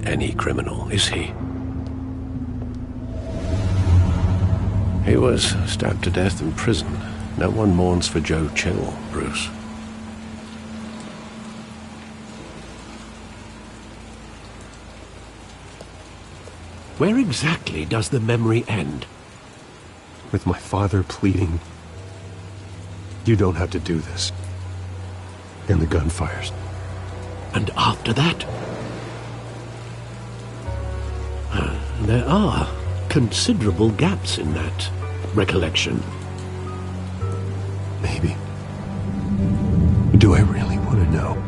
any criminal, is he? He was stabbed to death in prison. No one mourns for Joe Chill, Bruce. Where exactly does the memory end? With my father pleading, "You don't have to do this." And the gun fires. And after that? There are considerable gaps in that recollection. Maybe. Do I really want to know?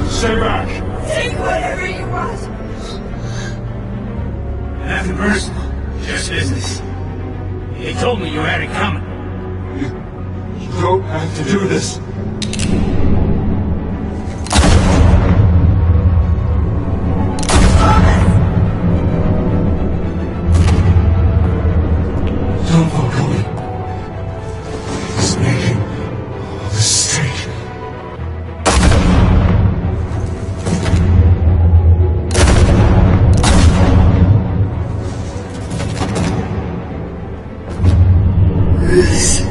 Stay back! Take whatever you want! Nothing personal, just business. They told me you had it coming. You don't have to do this. Don't walk away. He's making a mistake. Bruce.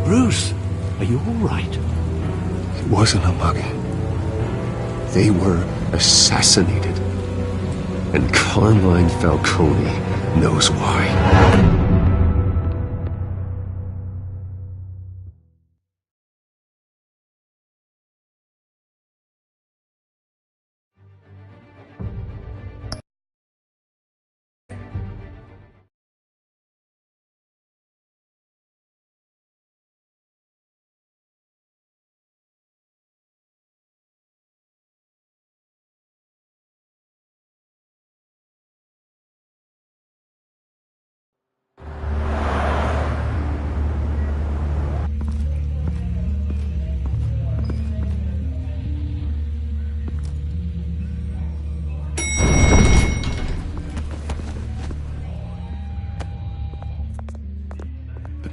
Bruce, are you all right? It wasn't a mugging. They were assassinated. And Carmine Falcone knows why.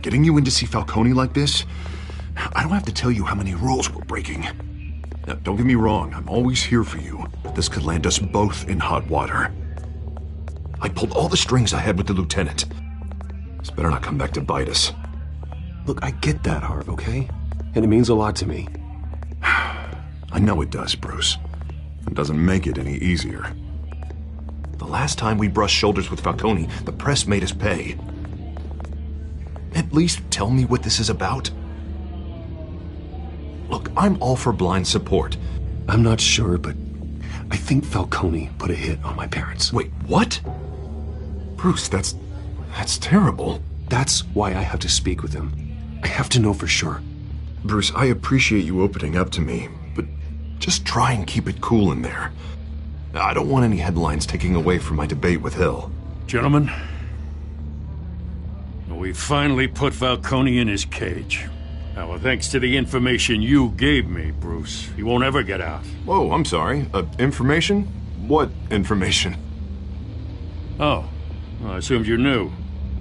Getting you in to see Falcone like this? I don't have to tell you how many rules we're breaking. Now, don't get me wrong, I'm always here for you, but this could land us both in hot water. I pulled all the strings I had with the lieutenant. This better not come back to bite us. Look, I get that, Harv, okay? And it means a lot to me. I know it does, Bruce. It doesn't make it any easier. The last time we brushed shoulders with Falcone, the press made us pay. At least tell me what this is about. Look, I'm all for blind support. I'm not sure, but I think Falcone put a hit on my parents. Wait, what? Bruce, that's terrible. That's why I have to speak with him. I have to know for sure. Bruce, I appreciate you opening up to me, but just try and keep it cool in there. I don't want any headlines taking away from my debate with Hill. Gentlemen, we finally put Falcone in his cage. Now, thanks to the information you gave me, Bruce, he won't ever get out. Whoa, I'm sorry. Information? What information? Oh, well, I assumed you knew.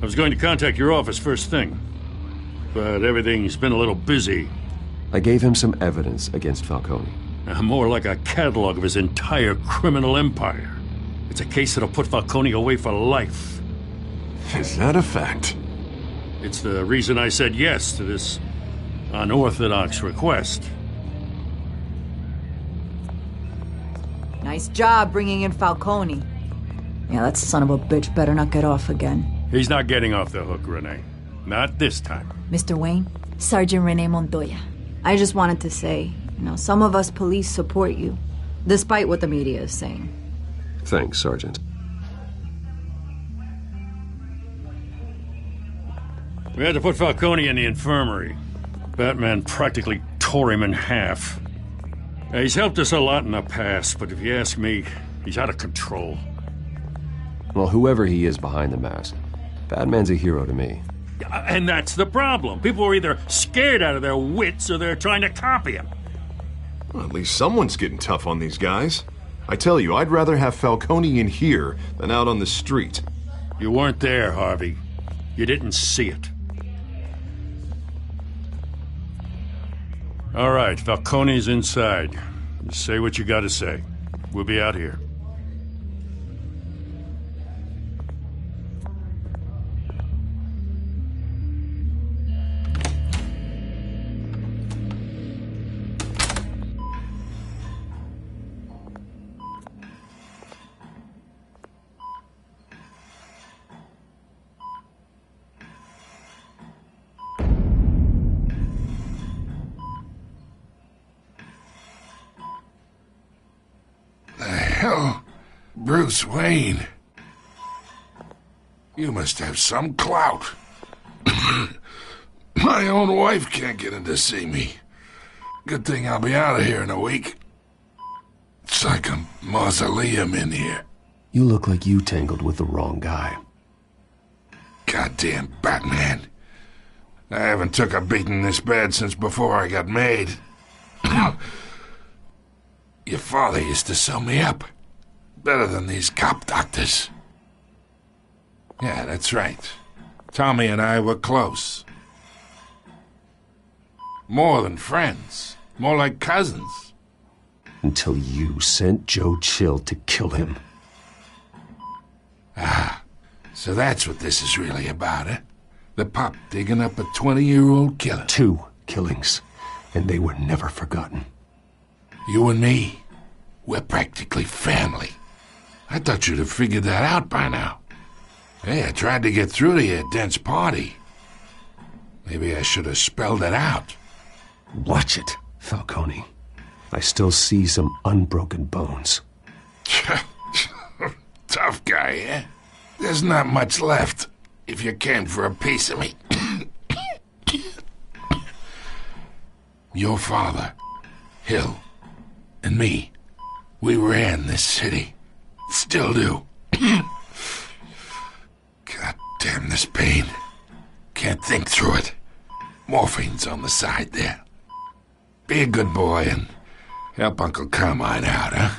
I was going to contact your office first thing, but everything's been a little busy. I gave him some evidence against Falcone. More like a catalog of his entire criminal empire. It's a case that'll put Falcone away for life. Is that a fact? It's the reason I said yes to this unorthodox request. Nice job bringing in Falcone. Yeah, that son of a bitch better not get off again. He's not getting off the hook, Renee. Not this time. Mr. Wayne, Sergeant Renee Montoya. I just wanted to say, some of us police support you, despite what the media is saying. Thanks, Sergeant. We had to put Falcone in the infirmary. Batman practically tore him in half. He's helped us a lot in the past, but if you ask me, he's out of control. Well, whoever he is behind the mask, Batman's a hero to me. And that's the problem. People are either scared out of their wits or they're trying to copy him. Well, at least someone's getting tough on these guys. I tell you, I'd rather have Falcone in here than out on the street. You weren't there, Harvey. You didn't see it. All right, Falcone's inside. Just say what you gotta say. We'll be out here. Bruce Wayne. You must have some clout. My own wife can't get in to see me. Good thing I'll be out of here in a week. It's like a mausoleum in here. You look like you tangled with the wrong guy. Goddamn Batman. I haven't took a beating this bad since before I got made. Your father used to sew me up. Better than these cop doctors. Yeah, that's right. Tommy and I were close. More than friends. More like cousins. Until you sent Joe Chill to kill him. Ah, so that's what this is really about, eh? The pup digging up a 20-year-old killer. 2 killings, and they were never forgotten. You and me, we're practically family. I thought you'd have figured that out by now. Hey, I tried to get through to your dense party. Maybe I should have spelled it out. Watch it, Falcone. I still see some unbroken bones. Tough guy, eh? There's not much left if you came for a piece of me. Your father, Hill, and me, we ran this city. Still do. God damn this pain. Can't think through it. Morphine's on the side there. Be a good boy and help Uncle Carmine out, huh?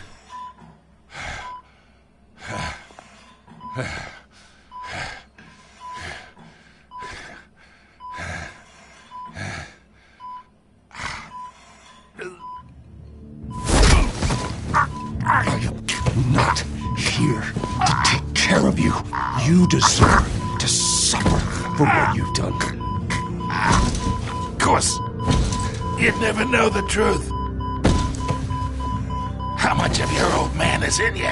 Not here to take care of you. You deserve to suffer for what you've done. Of course, you'd never know the truth. How much of your old man is in you?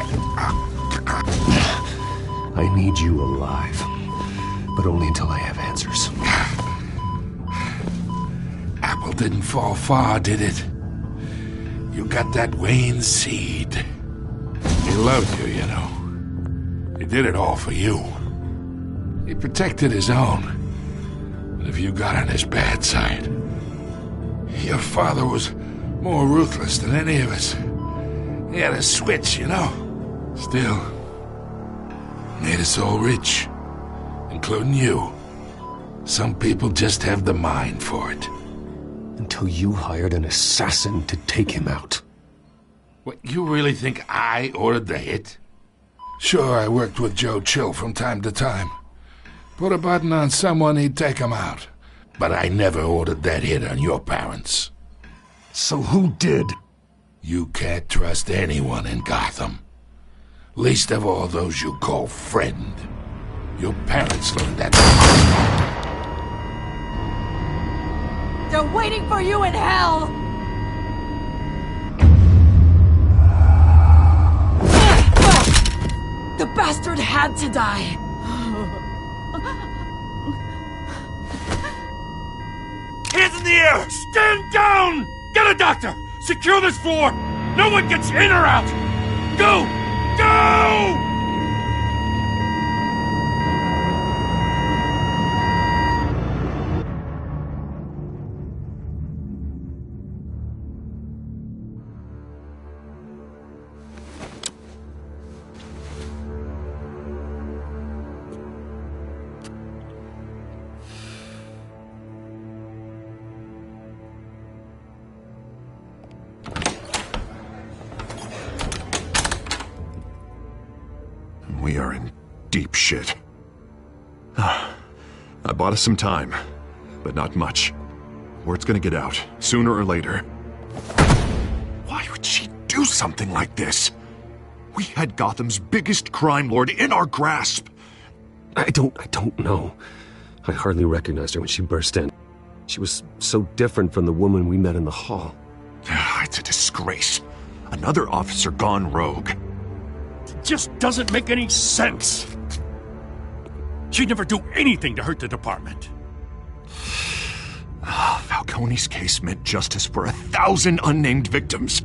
I need you alive, but only until I have answers. Apple didn't fall far, did it? You got that Wayne seed. He loved you, you know. He did it all for you. He protected his own. But if you got on his bad side, your father was more ruthless than any of us. He had a switch, you know. Still, made us all rich, including you. Some people just have the mind for it. Until you hired an assassin to take him out. What, you really think I ordered the hit? Sure, I worked with Joe Chill from time to time. Put a button on someone, he'd take him out. But I never ordered that hit on your parents. So who did? You can't trust anyone in Gotham. Least of all those you call friend. Your parents learned that. They're waiting for you in hell! The bastard had to die! Hands in the air! Stand down! Get a doctor! Secure this floor! No one gets in or out! Go! Go! We are in deep shit. I bought us some time, but not much. Word's gonna get out, sooner or later. Why would she do something like this? We had Gotham's biggest crime lord in our grasp. I don't know. I hardly recognized her when she burst in. She was so different from the woman we met in the hall. It's a disgrace. Another officer gone rogue. Just doesn't make any sense. She'd never do anything to hurt the department. Falcone's case meant justice for 1,000 unnamed victims.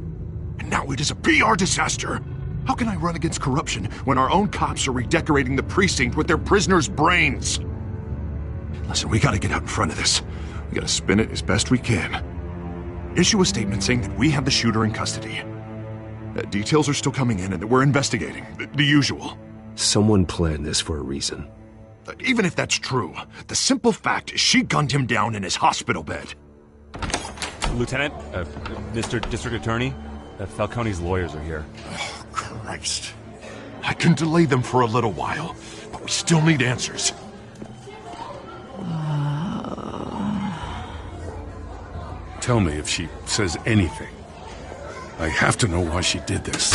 And now it is a PR disaster. How can I run against corruption when our own cops are redecorating the precinct with their prisoners' brains? Listen, we gotta get out in front of this. We gotta spin it as best we can. Issue a statement saying that we have the shooter in custody. Details are still coming in and that we're investigating. The usual. Someone planned this for a reason. Even if that's true, the simple fact is she gunned him down in his hospital bed. Lieutenant, Mr. District Attorney, Falcone's lawyers are here. Oh, Christ. I can delay them for a little while, but we still need answers. Tell me if she says anything. I have to know why she did this.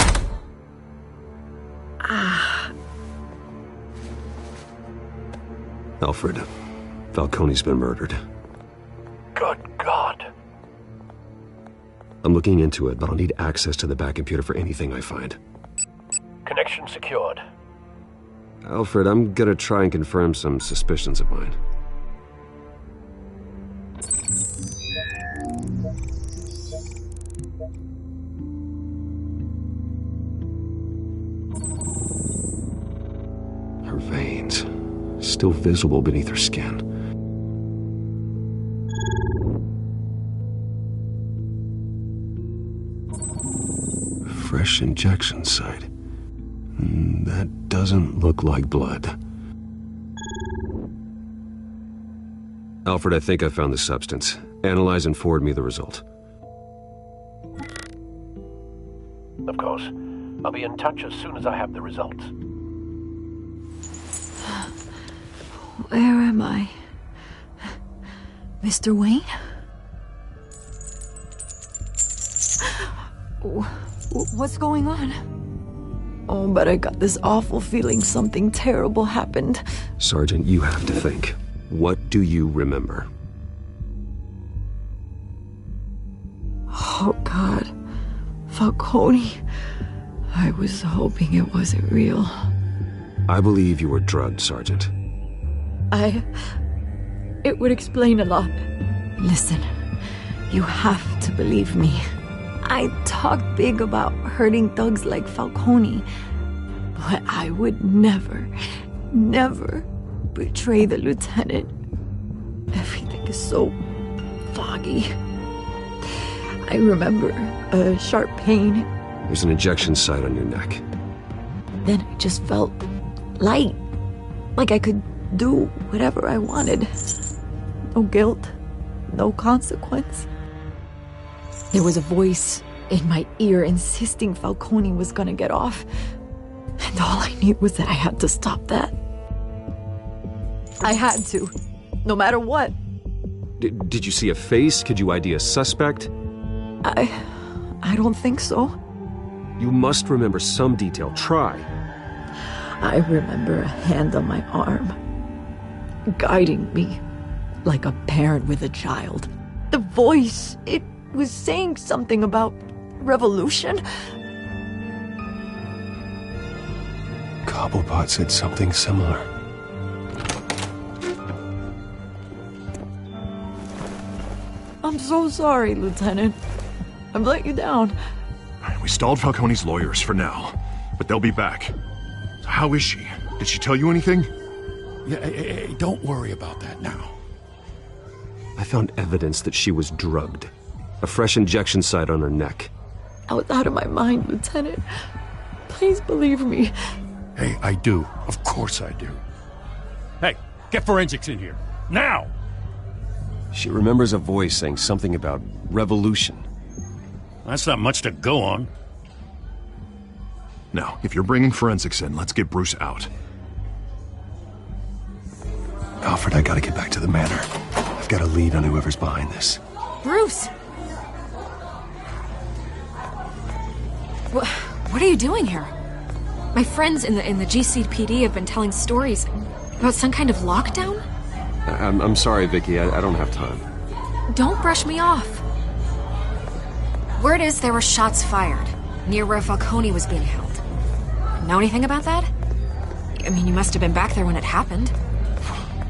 Alfred, Falcone's been murdered. Good God. I'm looking into it, but I'll need access to the back computer for anything I find. Connection secured. Alfred, I'm gonna try and confirm some suspicions of mine. Her veins, still visible beneath her skin. Fresh injection site. That doesn't look like blood. Alfred, I think I found the substance. Analyze and forward me the result. Of course. I'll be in touch as soon as I have the results. Where am I? Mr. Wayne? What's going on? Oh, but I got this awful feeling something terrible happened. Sergeant, you have to think. What do you remember? Oh, God. Falcone. I was hoping it wasn't real. I believe you were drugged, Sergeant. It would explain a lot. Listen, you have to believe me. I talk big about hurting thugs like Falcone, but I would never betray the lieutenant. Everything is so foggy. I remember a sharp pain. There's an injection site on your neck. Then I just felt light, like I could do whatever I wanted. No guilt, no consequence. There was a voice in my ear insisting Falcone was gonna get off. And all I knew was that I had to stop that. I had to, no matter what. Did you see a face? Could you ID a suspect? I don't think so. You must remember some detail. Try. I remember a hand on my arm, guiding me like a parent with a child. The voice, it was saying something about revolution. Cobblepot said something similar. I'm so sorry, Lieutenant. I've let you down. We stalled Falcone's lawyers for now. but they'll be back. So how is she? Did she tell you anything? Yeah, hey, don't worry about that now. I found evidence that she was drugged. A fresh injection site on her neck. I was out of my mind, Lieutenant. Please believe me. Hey, I do. Of course I do. Hey, get forensics in here. Now! She remembers a voice saying something about revolution. That's not much to go on. Now, if you're bringing forensics in, let's get Bruce out. Alfred, I gotta get back to the manor. I've got a lead on whoever's behind this. Bruce! What are you doing here? My friends in the GCPD have been telling stories about some kind of lockdown? I'm sorry, Vicky. I don't have time. Don't brush me off. Word is there were shots fired near where Falcone was being held. Know anything about that? I mean, you must have been back there when it happened.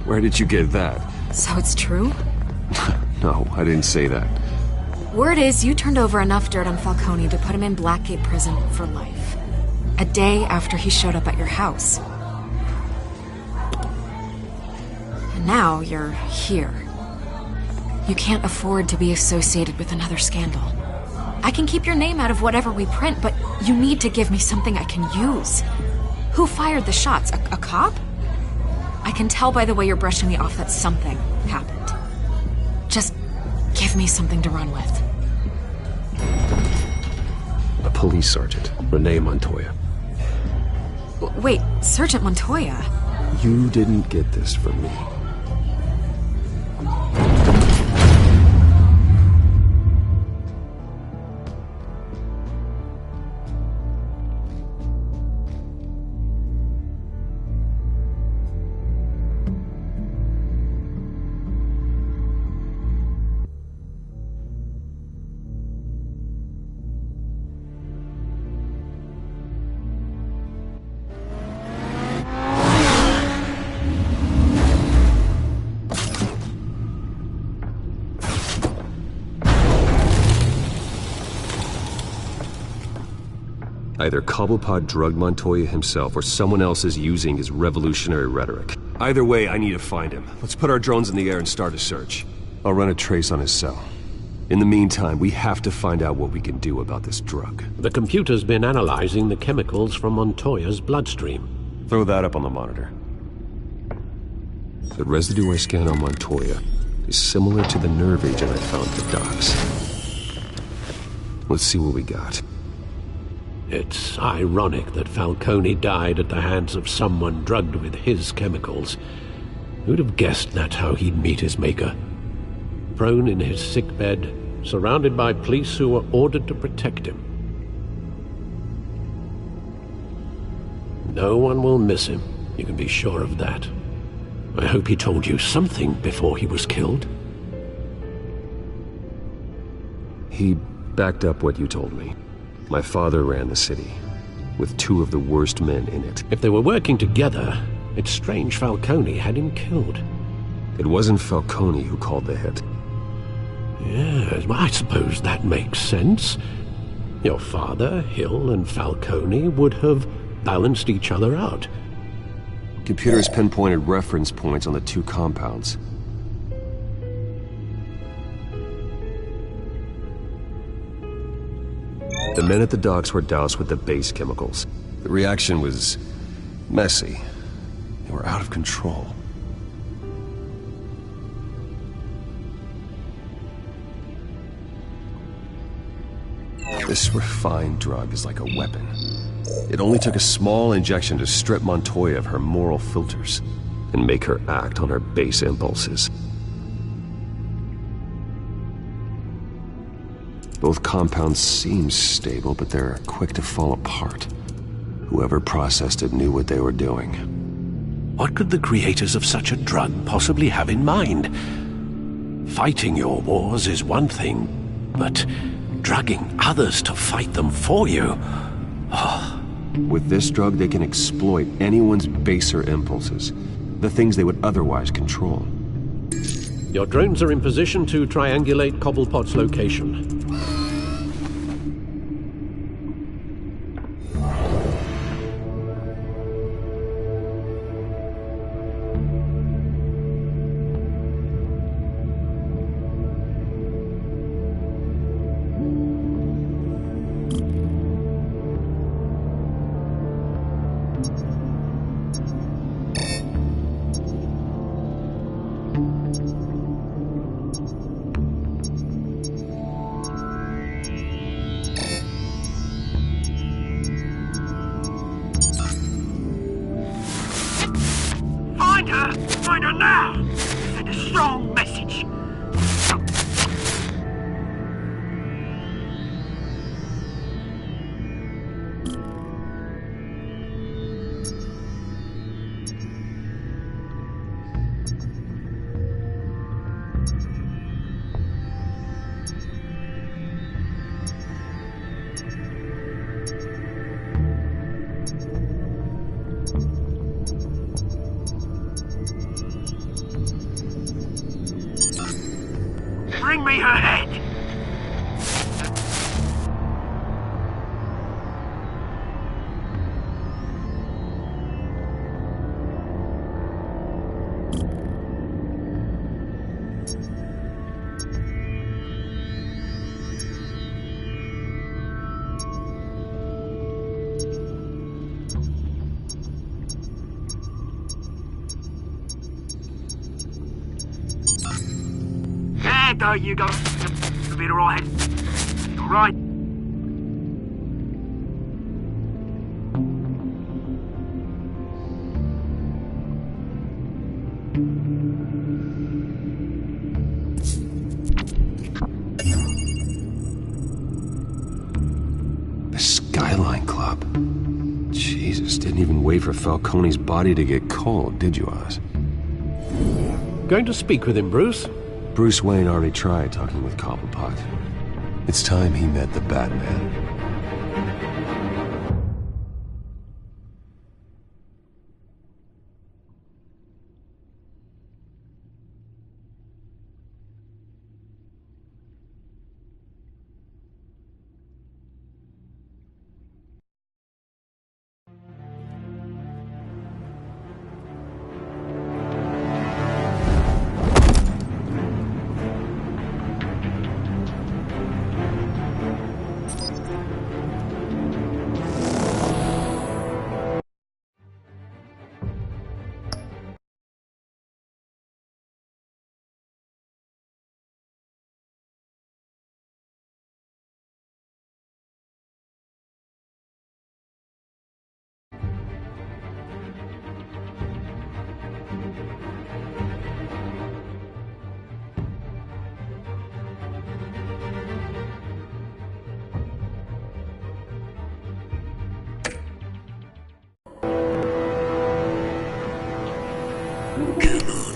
Where did you get that? So it's true? No, I didn't say that. Word is you turned over enough dirt on Falcone to put him in Blackgate Prison for life. A day after he showed up at your house. And now you're here. You can't afford to be associated with another scandal. I can keep your name out of whatever we print, but you need to give me something I can use. Who fired the shots? A cop? I can tell by the way you're brushing me off that something happened. Just give me something to run with. A police sergeant, Renee Montoya. Wait, Sergeant Montoya? You didn't get this from me. Either Cobblepot drugged Montoya himself, or someone else is using his revolutionary rhetoric. Either way, I need to find him. Let's put our drones in the air and start a search. I'll run a trace on his cell. In the meantime, we have to find out what we can do about this drug. The computer's been analyzing the chemicals from Montoya's bloodstream. Throw that up on the monitor. The residue I scanned on Montoya is similar to the nerve agent I found at the docks. Let's see what we got. It's ironic that Falcone died at the hands of someone drugged with his chemicals. Who'd have guessed that's how he'd meet his maker? Prone in his sickbed, surrounded by police who were ordered to protect him. No one will miss him, you can be sure of that. I hope he told you something before he was killed. He backed up what you told me. My father ran the city, with two of the worst men in it. If they were working together, it's strange Falcone had him killed. It wasn't Falcone who called the hit. Yes, well, I suppose that makes sense. Your father, Hill, and Falcone would have balanced each other out. Computers pinpointed reference points on the two compounds. The men at the docks were doused with the base chemicals. The reaction was messy. They were out of control. This refined drug is like a weapon. It only took a small injection to strip Montoya of her moral filters and make her act on her base impulses. Both compounds seem stable, but they're quick to fall apart. Whoever processed it knew what they were doing. What could the creators of such a drug possibly have in mind? Fighting your wars is one thing, but drugging others to fight them for you? Oh. With this drug, they can exploit anyone's baser impulses, the things they would otherwise control. Your drones are in position to triangulate Cobblepot's location. Find her! Find her now! Send a strong message! Bring me her head! There you go. You'll be alright. Alright. The Skyline Club. Jesus, didn't even wait for Falcone's body to get cold, did you, Oz? Going to speak with him, Bruce? Bruce Wayne already tried talking with Cobblepot. It's time he met the Batman.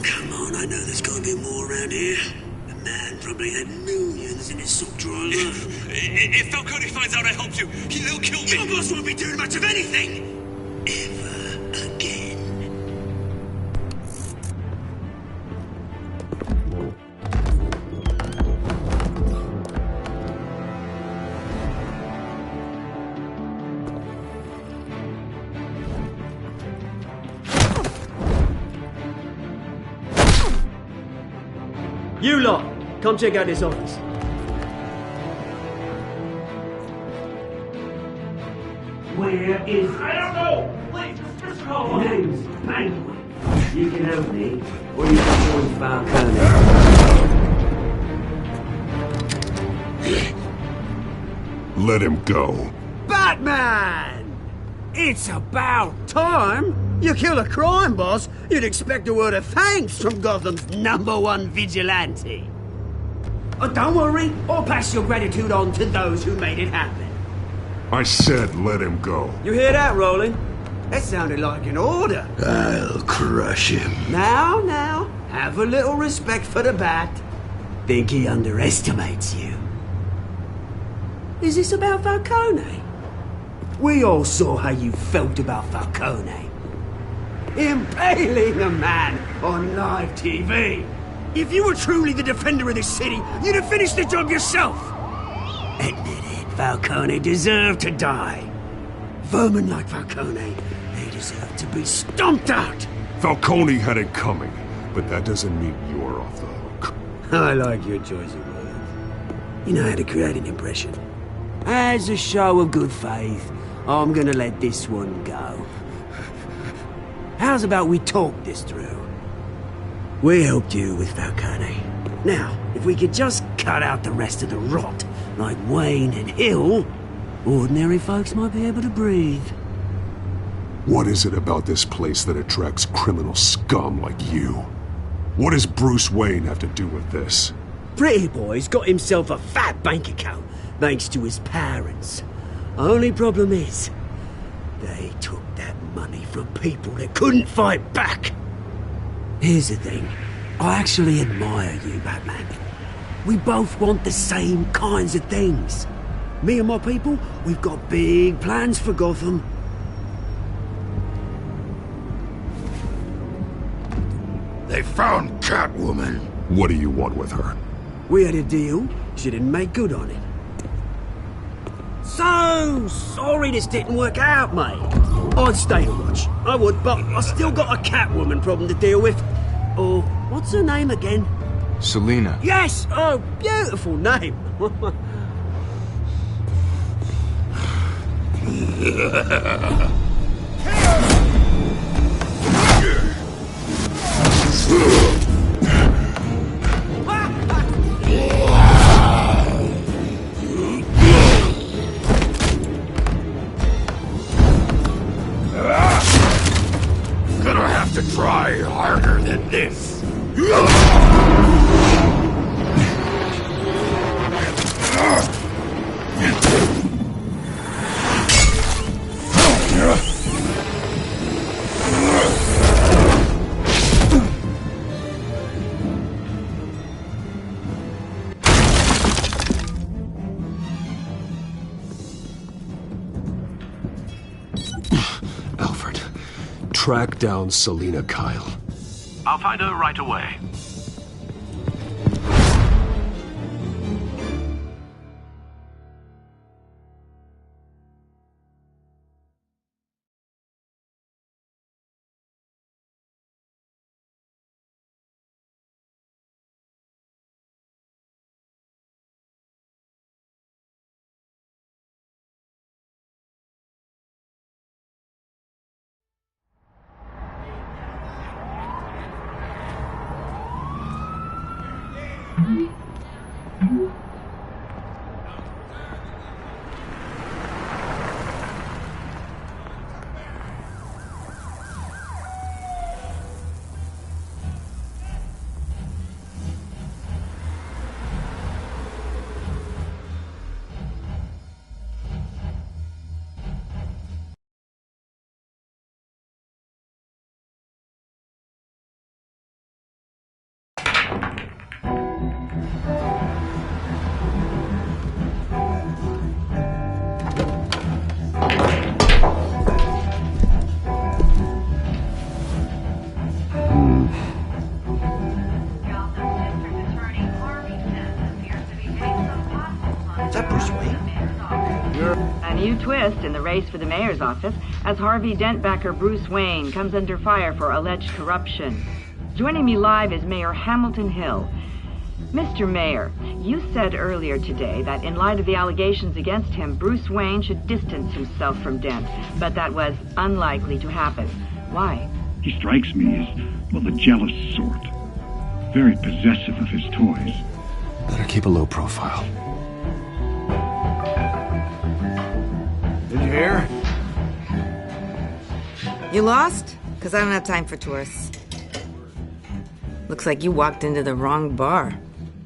Come on, I know there's gotta be more around here. The man probably had millions in his sock drawer alone. If Falcone finds out I helped you, he'll kill me. Your boss won't be doing much of anything! Ever again. You lot, come check out this office. Where is... I don't know! Please, just call. Name's Penguin. You can help me, or you can join Falcone. Let him go. Batman! It's about time! You kill a crime boss, you'd expect a word of thanks from Gotham's #1 vigilante. Oh, don't worry, I'll pass your gratitude on to those who made it happen. I said let him go. You hear that, Roland? That sounded like an order. I'll crush him. Now, have a little respect for the Bat. Think he underestimates you. Is this about Falcone? We all saw how you felt about Falcone. Impaling a man on live TV. If you were truly the defender of this city, you'd have finished the job yourself. Admit it, Falcone deserved to die. Vermin like Falcone, they deserve to be stomped out. Falcone had it coming, but that doesn't mean you're off the hook. I like your choice of words. You know how to create an impression. As a show of good faith, I'm gonna let this one go. How's about we talk this through? We helped you with Falcone. Now, if we could just cut out the rest of the rot, like Wayne and Hill, ordinary folks might be able to breathe. What is it about this place that attracts criminal scum like you? What does Bruce Wayne have to do with this? Pretty boy's got himself a fat bank account, thanks to his parents. Only problem is, they took that money from people that couldn't fight back. Here's the thing. I actually admire you, Batman. We both want the same kinds of things. Me and my people, we've got big plans for Gotham. They found Catwoman. What do you want with her? We had a deal. She didn't make good on it. So sorry this didn't work out, mate. I'd stay to watch. I would, but I still got a Catwoman problem to deal with. Oh, what's her name again? Selina. Yes! Oh, beautiful name. Gonna have to try harder than this. Alfred, track down Selina Kyle. I'll find her right away. Twist in the race for the mayor's office as Harvey Dent-backer Bruce Wayne comes under fire for alleged corruption. Joining me live is Mayor Hamilton Hill. Mr. Mayor, you said earlier today that in light of the allegations against him, Bruce Wayne should distance himself from Dent, but that was unlikely to happen. Why? He strikes me as, well, the jealous sort. Very possessive of his toys. Better keep a low profile. Did you hear? You lost? Because I don't have time for tourists. Looks like you walked into the wrong bar. Do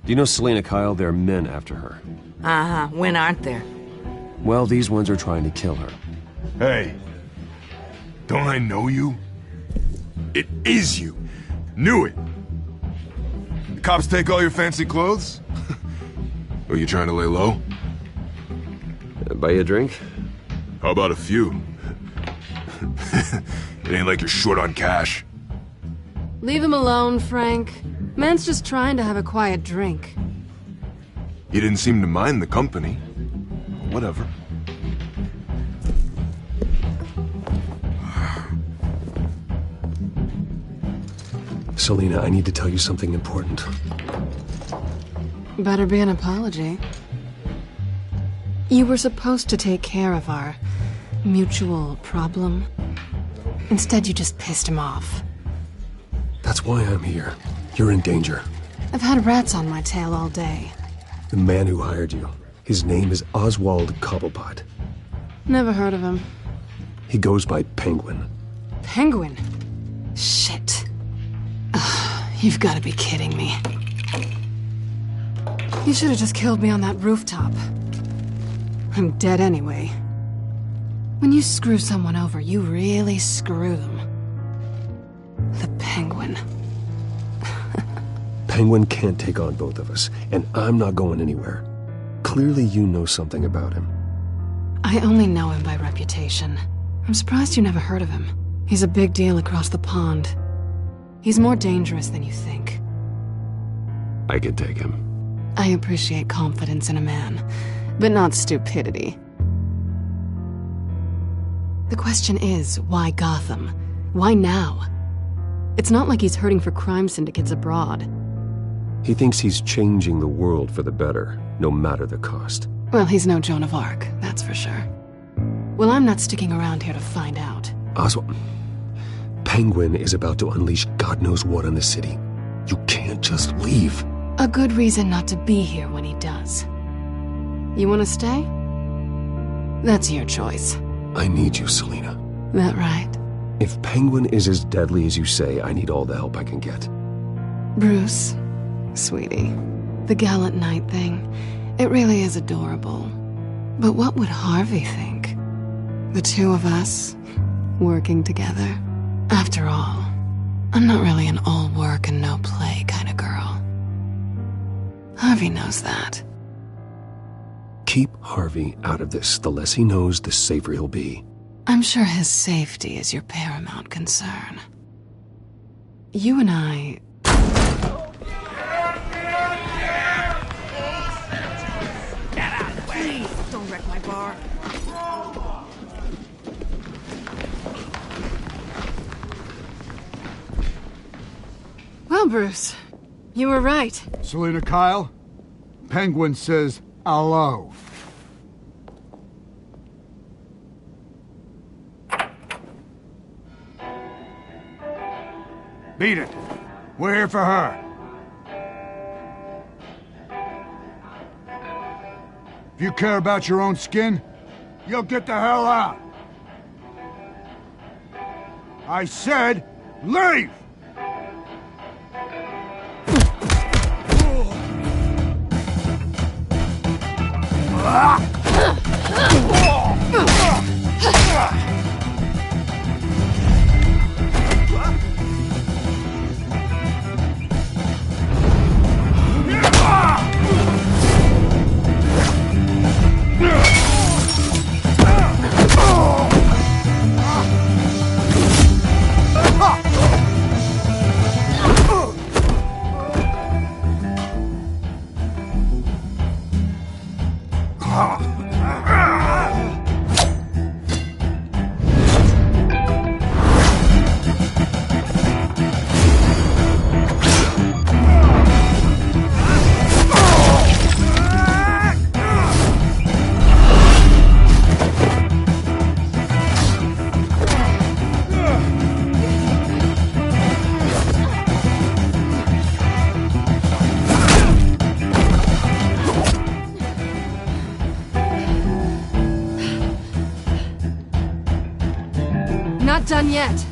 you know Selina Kyle? There are men after her. Uh-huh. When aren't there? Well, these ones are trying to kill her. Hey. Don't I know you? It is you. Knew it. The cops take all your fancy clothes? Are you trying to lay low? Buy you a drink? How about a few? It ain't like you're short on cash. Leave him alone, Frank. Man's just trying to have a quiet drink. You didn't seem to mind the company. Whatever. Selina, I need to tell you something important. Better be an apology. You were supposed to take care of our mutual problem. Instead, you just pissed him off. That's why I'm here. You're in danger. I've had rats on my tail all day. The man who hired you, his name is Oswald Cobblepot. Never heard of him. He goes by Penguin. Penguin? Shit. Ugh, you've got to be kidding me. You should have just killed me on that rooftop. I'm dead anyway. When you screw someone over, you really screw them. The Penguin. Penguin can't take on both of us, and I'm not going anywhere. Clearly you know something about him. I only know him by reputation. I'm surprised you never heard of him. He's a big deal across the pond. He's more dangerous than you think. I can take him. I appreciate confidence in a man, but not stupidity. The question is, why Gotham? Why now? It's not like he's hurting for crime syndicates abroad. He thinks he's changing the world for the better, no matter the cost. Well, he's no Joan of Arc, that's for sure. Well, I'm not sticking around here to find out. Oswald, Penguin is about to unleash God knows what on the city. You can't just leave. A good reason not to be here when he does. You want to stay? That's your choice. I need you, Selina. That right? If Penguin is as deadly as you say, I need all the help I can get. Bruce, sweetie, the gallant knight thing, it really is adorable. But what would Harvey think? The two of us, working together? After all, I'm not really an all work and no play kind of girl. Harvey knows that. Keep Harvey out of this. The less he knows, the safer he'll be. I'm sure his safety is your paramount concern. You and I... Get out of the way! Don't wreck my bar. Well, Bruce, you were right. Selina Kyle, Penguin says hello. Beat it. We're here for her. If you care about your own skin, you'll get the hell out. I said, leave! Not done yet.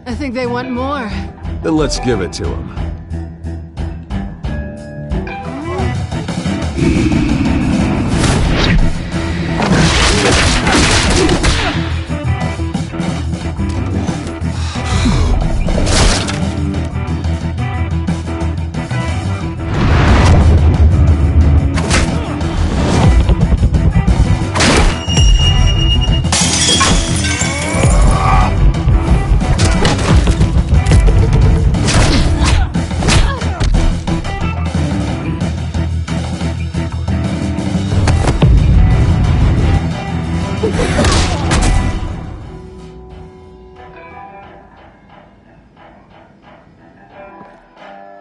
I think they want more. Then let's give it to him.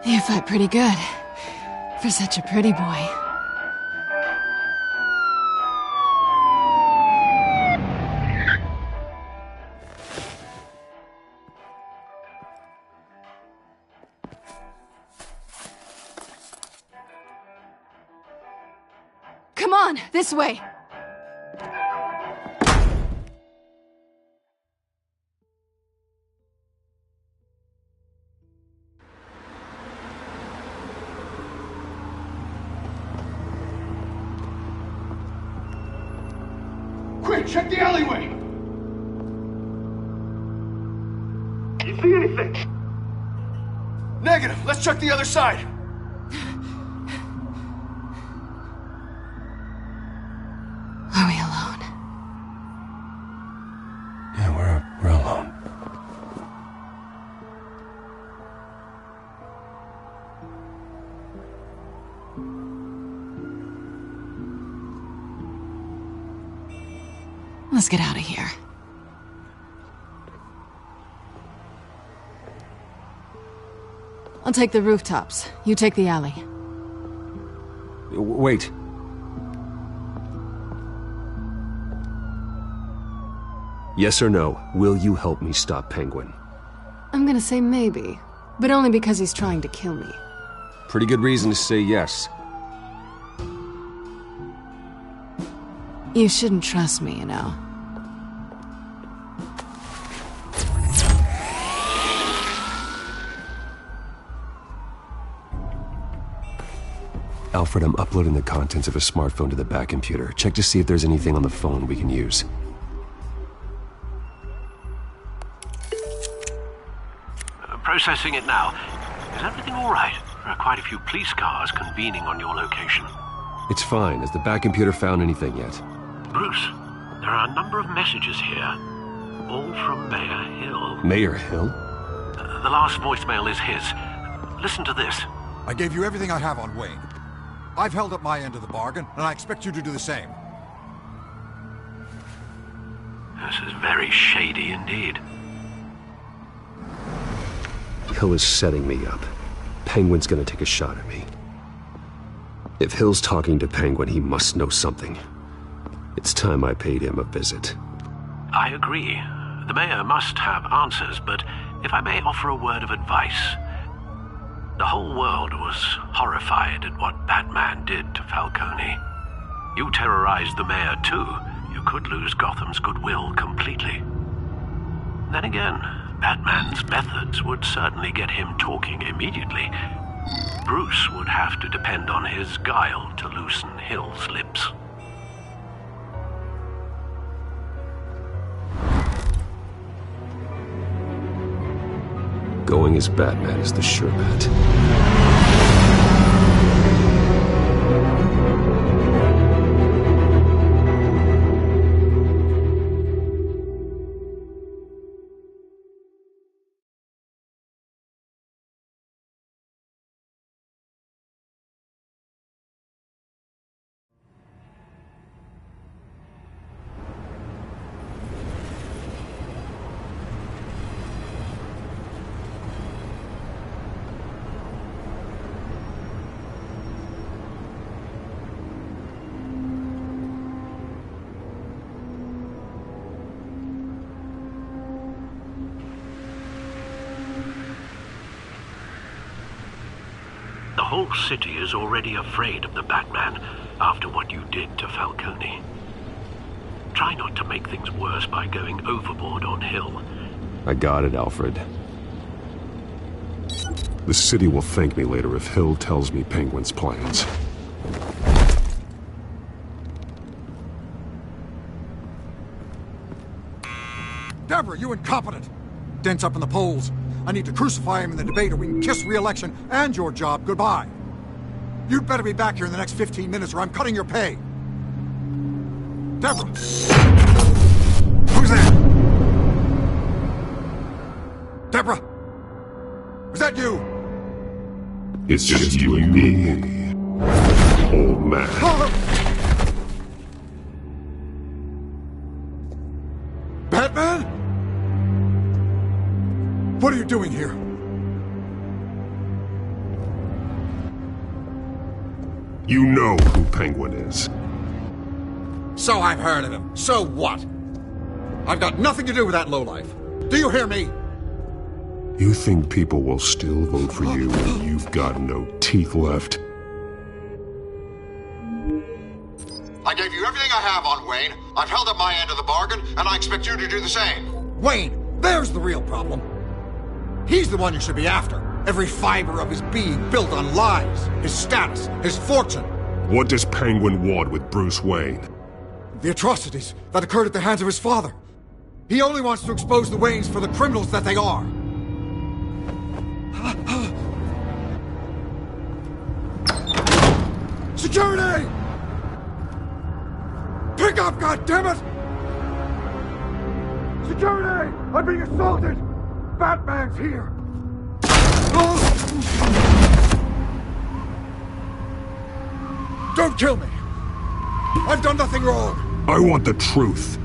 You fight pretty good. For such a pretty boy. Come on, this way! Quick, check the alleyway! You see anything? Negative. Let's check the other side. Are we alone? Yeah, we're alone. Let's get out of here. I'll take the rooftops. You take the alley. Wait. Yes or no, will you help me stop Penguin? I'm gonna say maybe, but only because he's trying to kill me. Pretty good reason to say yes. You shouldn't trust me, you know. Alfred, I'm uploading the contents of a smartphone to the back computer. Check to see if there's anything on the phone we can use. Processing it now. Is everything all right? There are quite a few police cars convening on your location. It's fine. Has the back computer found anything yet? Bruce, there are a number of messages here. All from Mayor Hill. Mayor Hill? The last voicemail is his. Listen to this. I gave you everything I have on Wayne. I've held up my end of the bargain, and I expect you to do the same. This is very shady indeed. Hill is setting me up. Penguin's gonna take a shot at me. If Hill's talking to Penguin, he must know something. It's time I paid him a visit. I agree. The mayor must have answers, but if I may offer a word of advice. The whole world was horrified at what Batman did to Falcone. You terrorized the mayor too. You could lose Gotham's goodwill completely. Then again, Batman's methods would certainly get him talking immediately. Bruce would have to depend on his guile to loosen Hill's lips. Going as Batman is the sure bet. The whole city is already afraid of the Batman after what you did to Falcone. Try not to make things worse by going overboard on Hill. I got it, Alfred. The city will thank me later if Hill tells me Penguin's plans. Deborah, you incompetent! Dent's up in the polls. I need to crucify him in the debate or we can kiss re-election and your job goodbye. You'd better be back here in the next 15 minutes or I'm cutting your pay. Deborah! Who's there? Deborah! Is that you? It's just you and me, old man. Batman? What are you doing here? You know who Penguin is. So I've heard of him. So what? I've got nothing to do with that lowlife. Do you hear me? You think people will still vote for you when you've got no teeth left? I gave you everything I have on Wayne. I've held up my end of the bargain, and I expect you to do the same. Wayne, there's the real problem. He's the one you should be after. Every fiber of his being built on lies, his status, his fortune. What does Penguin want with Bruce Wayne? The atrocities that occurred at the hands of his father. He only wants to expose the Waynes for the criminals that they are. Security! Pick up, goddammit! Security! I'm being assaulted! Batman's here! Don't kill me! I've done nothing wrong! I want the truth.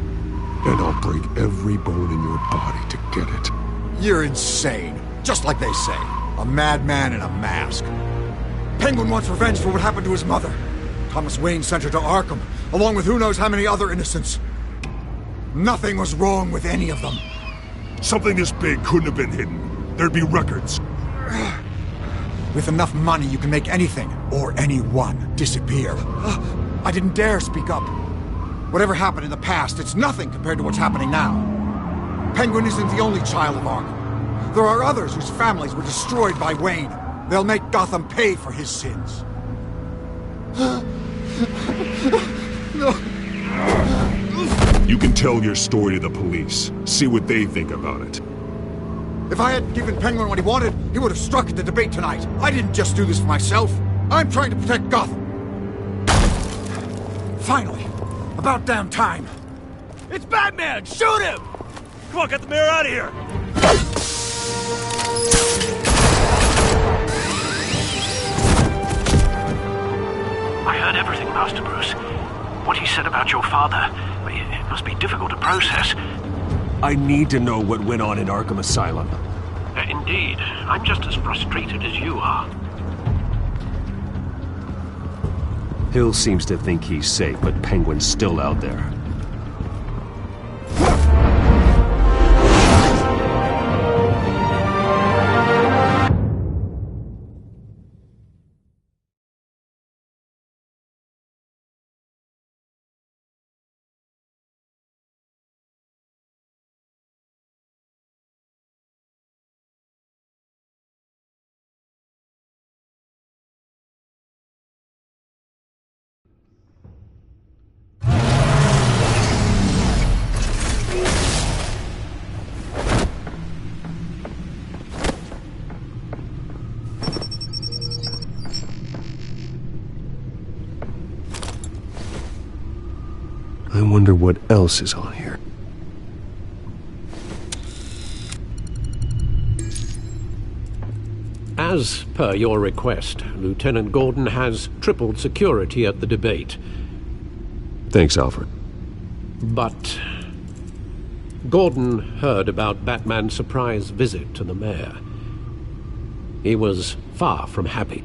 And I'll break every bone in your body to get it. You're insane. Just like they say. A madman in a mask. Penguin wants revenge for what happened to his mother. Thomas Wayne sent her to Arkham, along with who knows how many other innocents. Nothing was wrong with any of them. Something this big couldn't have been hidden. There'd be records. With enough money, you can make anything, or anyone, disappear. I didn't dare speak up. Whatever happened in the past, it's nothing compared to what's happening now. Penguin isn't the only child of Arkham. There are others whose families were destroyed by Wayne. They'll make Gotham pay for his sins. You can tell your story to the police. See what they think about it. If I had given Penguin what he wanted, he would have struck at the debate tonight. I didn't just do this for myself. I'm trying to protect Gotham. Finally. About damn time. It's Batman! Shoot him! Come on, get the mayor out of here! I heard everything, Master Bruce. What he said about your father, it must be difficult to process. I need to know what went on in Arkham Asylum. Indeed. I'm just as frustrated as you are. Hill seems to think he's safe, but Penguin's still out there. I wonder what else is on here. As per your request, Lieutenant Gordon has tripled security at the debate. Thanks, Alfred. But Gordon heard about Batman's surprise visit to the mayor. He was far from happy.